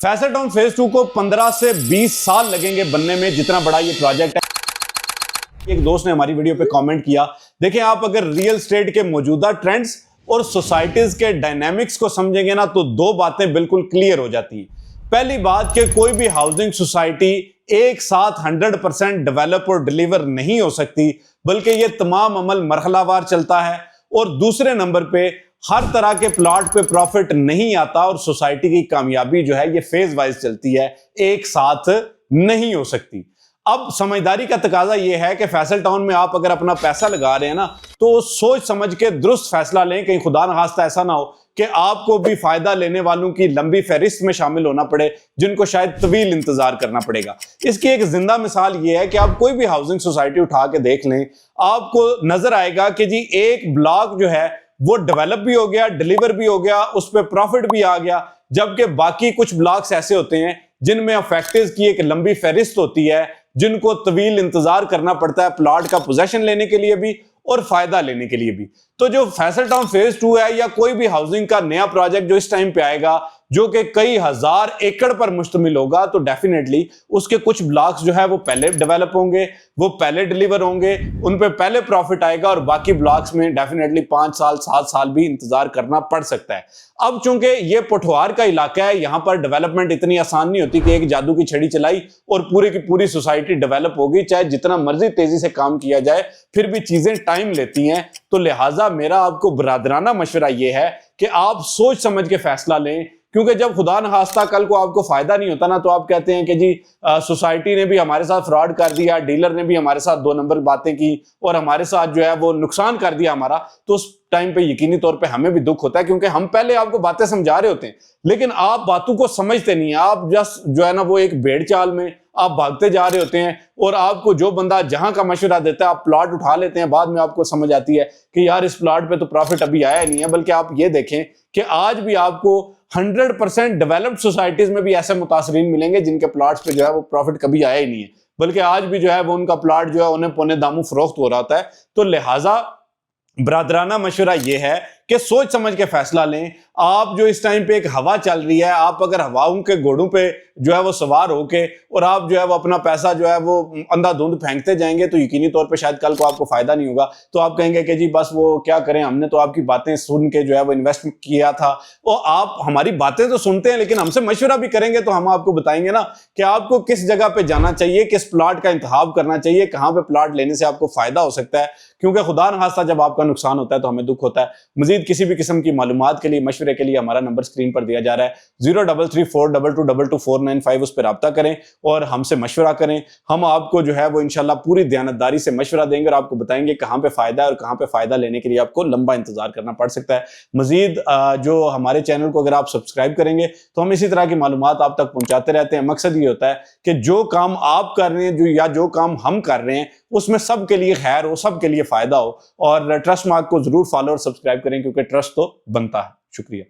Faisal town phase 2 को 15 से 20 साल लगेंगे बनने में, जितना बड़ा ये प्रोजेक्ट है। एक दोस्त ने हमारी वीडियो पे कमेंट किया, देखिए आप अगर रियल एस्टेट के मौजूदा ट्रेंड्स और सोसाइटीज के डायनामिक्स को समझेंगे ना तो दो बातें बिल्कुल क्लियर हो जाती हैं। पहली बात कि कोई भी हाउसिंग सोसाइटी एक साथ 100% डेवलप और डिलीवर नहीं हो सकती, बल्कि ये तमाम अमल मरहलावार चलता है। और दूसरे नंबर पे हर तरह के प्लॉट पे प्रॉफिट नहीं आता और सोसाइटी की कामयाबी जो है ये फेज वाइज चलती है, एक साथ नहीं हो सकती। अब समझदारी का तकाजा ये है कि फैसल टाउन में आप अगर अपना पैसा लगा रहे हैं ना तो सोच समझ के दुरुस्त फैसला लें, कहीं खुदा न खास्ता ऐसा ना हो कि आपको भी फायदा लेने वालों की लंबी फहरिस्त में शामिल होना पड़े, जिनको शायद तवील इंतजार करना पड़ेगा। इसकी एक जिंदा मिसाल ये है कि आप कोई भी हाउसिंग सोसाइटी उठा के देख लें, आपको नजर आएगा कि जी एक ब्लॉक जो है वो डेवलप भी हो गया, डिलीवर भी हो गया, उस पर प्रॉफिट भी आ गया, जबकि बाकी कुछ ब्लॉक्स ऐसे होते हैं जिनमें अफेक्टिव की एक लंबी फहरिस्त होती है, जिनको तवील इंतजार करना पड़ता है प्लॉट का पोजेशन लेने के लिए भी और फायदा लेने के लिए भी। तो जो फैसल टाउन फेज 2 है या कोई भी हाउसिंग का नया प्रोजेक्ट जो इस टाइम पे आएगा, जो कि कई हजार एकड़ पर मुश्तमिल होगा, तो डेफिनेटली उसके कुछ ब्लॉक्स जो है वो पहले डेवलप होंगे, वो पहले डिलीवर होंगे, उन पे पहले प्रॉफिट आएगा और बाकी ब्लॉक्स में डेफिनेटली 5 साल 7 साल भी इंतजार करना पड़ सकता है। अब चूंकि ये पोठवार का इलाका है, यहां पर डेवलपमेंट इतनी आसान नहीं होती कि एक जादू की छड़ी चलाई और पूरी की पूरी सोसाइटी डेवलप होगी, चाहे जितना मर्जी तेजी से काम किया जाए फिर भी चीजें टाइम लेती हैं। तो लिहाजा मेरा आपको बरादराना मशवरा यह है कि आप सोच समझ के फैसला लें, क्योंकि जब खुदा न खास्ता कल को आपको फायदा नहीं होता ना तो आप कहते हैं कि जी सोसाइटी ने भी हमारे साथ फ्रॉड कर दिया, डीलर ने भी हमारे साथ 2 नंबर बातें की और हमारे साथ जो है वो नुकसान कर दिया हमारा, तो उस टाइम पे यकीनी तौर पे हमें भी दुख होता है, क्योंकि हम पहले आपको बातें समझा रहे होते हैं लेकिन आप बातों को समझते नहीं है। आप जस्ट जो है ना वो एक भेड़ चाल में आप भागते जा रहे होते हैं और आपको जो बंदा जहां का मशवरा देता है आप प्लॉट उठा लेते हैं। बाद में आपको समझ आती है कि यार इस प्लॉट पे तो प्रॉफिट अभी आया नहीं है। बल्कि आप ये देखें कि आज भी आपको 100% डेवलप्ड सोसाइटीज में भी ऐसे मुतासरीन मिलेंगे जिनके प्लॉट्स पे जो है वो प्रॉफिट कभी आया ही नहीं है, बल्कि आज भी जो है वो उनका प्लॉट जो है उन्हें पौने दामों फरोख्त हो रहा होता है। तो लिहाजा बरादराना मशवरा यह है कि सोच समझ के फैसला लें। आप जो इस टाइम पे एक हवा चल रही है, आप अगर हवाओं के घोड़ों पे जो है वो सवार होके और आप जो है वो अपना पैसा जो है वो अंधाधुंध फेंकते जाएंगे तो यकीनी तौर पे शायद कल को आपको फायदा नहीं होगा। तो आप कहेंगे कि जी बस वो क्या करें, हमने तो आपकी बातें सुन के जो है वो इन्वेस्ट किया था। और आप हमारी बातें तो सुनते हैं लेकिन हमसे मशवरा भी करेंगे तो हम आपको बताएंगे ना कि आपको किस जगह पे जाना चाहिए, किस प्लॉट का इंतखाब करना चाहिए, कहां पे प्लॉट लेने से आपको फायदा हो सकता है। क्योंकि खुदा न खास्ता जब आपका नुकसान होता है तो हमें दुख होता है। मजीद किसी भी किस्म की मालूमात के लिए, मशवरे के लिए हमारा नंबर स्क्रीन पर दिया जा रहा है 033422222495, उस पर रब्ता करें और हमसे मशवरा करें। हम आपको जो है वो इंशाल्लाह पूरी दयानतदारी से मशवरा देंगे और आपको बताएंगे कहां पे फायदा है और कहां पे फायदा लेने के लिए आपको लंबा इंतजार करना पड़ सकता है। मजीद जो हमारे चैनल को अगर आप सब्सक्राइब करेंगे तो हम इसी तरह की मालूमात आप तक पहुंचाते रहते हैं। मकसद ये होता है कि जो काम आप कर रहे हैं जो काम हम कर रहे हैं उसमें सबके लिए खैर हो, सबके लिए फायदा हो। और ट्रस्ट मार्क को जरूर फॉलो और सब्सक्राइब करें क्योंकि ट्रस्ट तो बनता है। शुक्रिया।